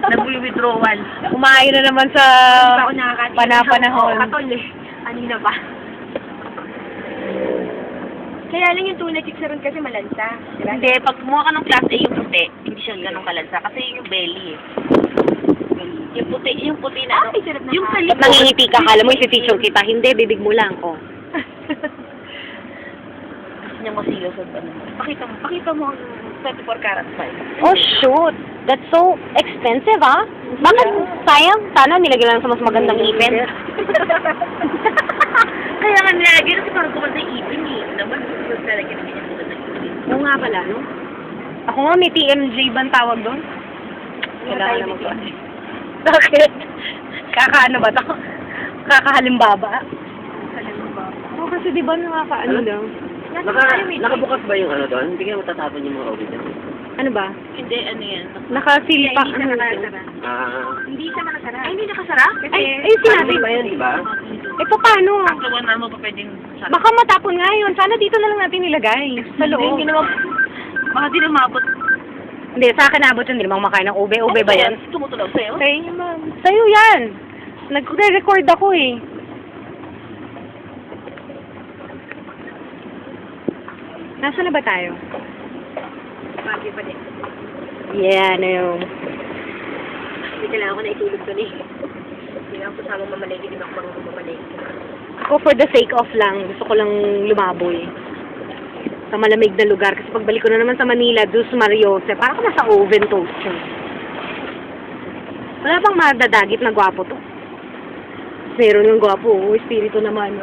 Nag-withdrawal. Kumain na naman sa Ako nakakatiin. panapanahon. Katol eh. Kanina pa. Kaya lang yung tuna chicks ron kasi malansa. Diba? Hindi, pag kumuha ka ng class A yung puti, hindi siya ganun kalansa. Kasi yung belly eh. Yung puti na. Ay, sarap na Yung sa kain. Ba't likod. nangingiti ka? Kala mo isi-teacher kita. Hindi, bibig mo lang. Oh. Gusto niya masilaw sa ano. Pakita mo ang 24 carats pa. Oh, shoot. That's so expensive, ah. Bakit? Sayang. Sana nilagyan lang sa mas magandang ipin. Kaya nga nilagay kasi parang kumanda yung ipin eh. Naman, gusto talaga na ganyan kumanda yung ipin. Oo nga pala, no? Ako nga, may TMJ bang tawag doon? Kailangan naman ko. Bakit? Kakaano ba ito? Kakahalimbaba? Oo, kasi di ba nakakaano lang? Nakabukas ba yung ano doon? Hindi kayo matatapon yung mga obi doon. Ano ba? Hindi, ano yan. Nakasilipa. Hindi siya nakasara. Hindi Hindi siya nakasara. Ay, hindi nakasara? Ay, sinabi ba yun, di ba? Eh, paano? After 1 hour mo pa pwedeng sarap. Baka matapon nga yun. Sana dito na lang natin nilagay. Sa loob. Hindi naman, baka di na mabot. Hindi, sa akin nabot yun. Hindi naman makain ng ube. Ube ba yan? Tumutulaw sa'yo? Sa'yo, ma'am. Sa'yo yan. Nag-record ako eh. Nasaan na ba tayo? Bagay pa din. Yeah, ano yung... Hindi kailangan ko na itulog doon eh. Hindi ako kasama mamalagi. Hindi ako marunong mamalagi. Ako for the sake of lang, gusto ko lang lumaboy. Sa malamig na lugar. Kasi pagbalik ko na naman sa Manila, Dus Mariose, parang nasa oven toast yun. Wala bang madadagit na gwapo to? Meron yung gwapo. Oh, espiritu naman.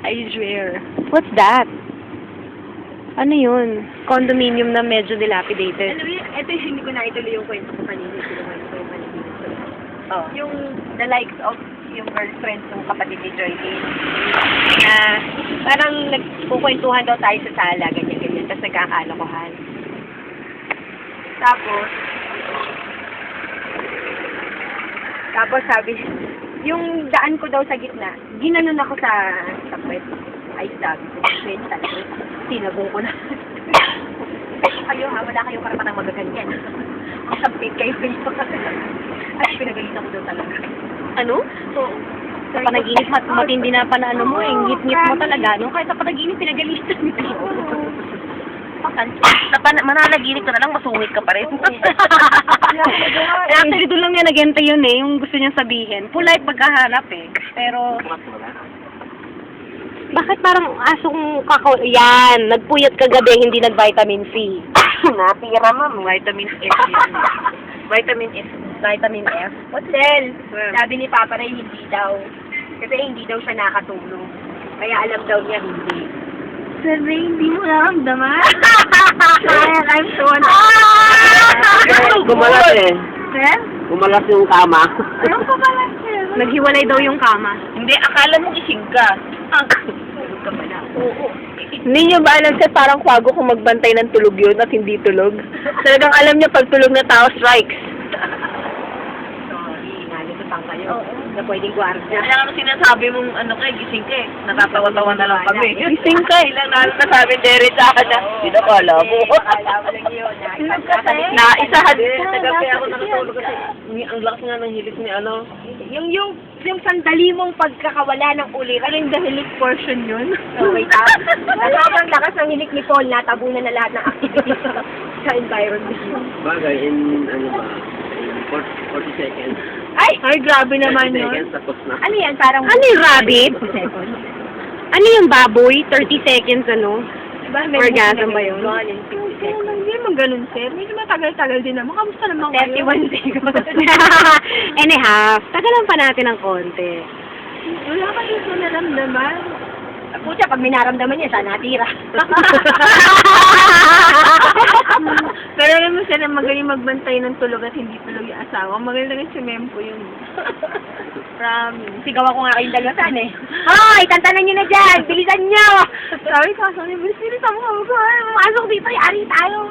I swear. What's that? Ano yun? Condominium na medyo dilapidated. Ano yun? Ito yung hindi ko na ituloy yung kwento ko kanina. Oh. Yung the likes of yung girlfriend ng kapatid ni Joylene. Na parang nagkukwentuhan daw tayo sa sala, ganyan-ganyan. Tapos nagkakalokohan. Tapos sabi, yung daan ko daw sa gitna, ginanon ako sa kwet. Ay, sabi ko, kwet talaga. Sinabong ko na. Kayo ha, wala kayong karapatang magaganyan. Kasampit kayo kayo. Ay, pinagalitan ko daw talaga. Ano? So, Sa panaginip, matindi na pa na ano mo, ngit-ngit mo talaga, no? Kahit sa panaginip, pinagalitan mo. Mananaginip ka na lang, masungit ka pa rin. Actually, doon lang niya nagente yun eh, yung gusto niyang sabihin. Polite pagkahanap eh. Pero, bakit parang asong yan, nagpuyat kagabi, hindi nag-vitamin C. Natira ma'am, vitamin F yan. Vitamin F. Vitamin F. What hell? Sabi ni Papa Ray, hindi daw. Kasi hindi daw siya nakatulog. Kaya alam daw niya hindi. Sir Ray, hindi mo naramdaman? Sir, I'm so Gumalas eh. Sir? Gumalas yung kama. Anong pa pala, sir? Naghiwalay daw yung kama. Hindi, akala mo gising ka. Tulog ka pala. Oo. Hindi niyo ba alam siya parang kwago kung magbantay ng tulog yun at hindi tulog? Talagang alam niya pag tulog na tao strikes. Sorry, nalitutan kayo. Na pwedeng gwardiya. Kaya ano sinasabi mong ano kay gising ka eh. Natatawa-tawa na lang kami. Gising ka eh. Ilang nasabi Jerry sa akin na, hindi ko alam mo. Alam lang yun. Naisahan. Nagabi ako nakatulog kasi ang lakas nga ng hilis ni ano. Yung sandali mong pagkakawala ng ulit, ano yung dahilik portion yun? Okay, sobrang lakas ng hilik ni Paul, natabunan na lahat ng activities sa environment. Bagay, in ano ba? In 40 seconds. Ay, grabe 30 naman seconds, tapos na. ano yan? Parang... Ano yung rabbit? Ano yung baboy? 30 seconds ano? Diba, may Orgasm ba yun? Hindi naman ganun, sir. Medyo matagal-tagal din naman. Kamusta naman kayo? 31 seconds. And a half. Tagalan pa natin ng konti. Wala kayo sa naramdaman. Pucha, pag may naramdaman niya, saan natira? Pero alam mo siya na magaling magbantay ng tulog at hindi tulog yung asawa. Magaling na rin si Mempo yun. Promise. Sigaw ako nga kayong dalasan eh. Hoy! Tantanan nyo na dyan! Bilisan nyo! Sabi ko, bilisan mo kami ko. Masok dito, yari tayo.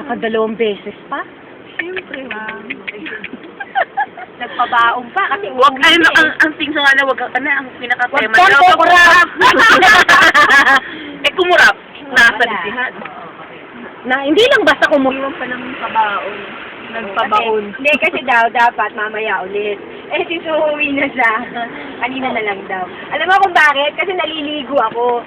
Nakadalawang beses pa? Siyempre, ma'am. Nagpabaong pa kasi Wag, ano, ang thing sa nga wag, ano, ang pinaka-tema. Wag kang kukurap! Eh, kumurap. Nasa lisihan. Na, hindi lang basta Iwan pa ng pabaong. Nagpabaon. Hindi, kasi daw, dapat mamaya ulit. Eh, sisuwi na siya. Kanina na lang daw. Alam mo kung bakit? Kasi naliligo ako.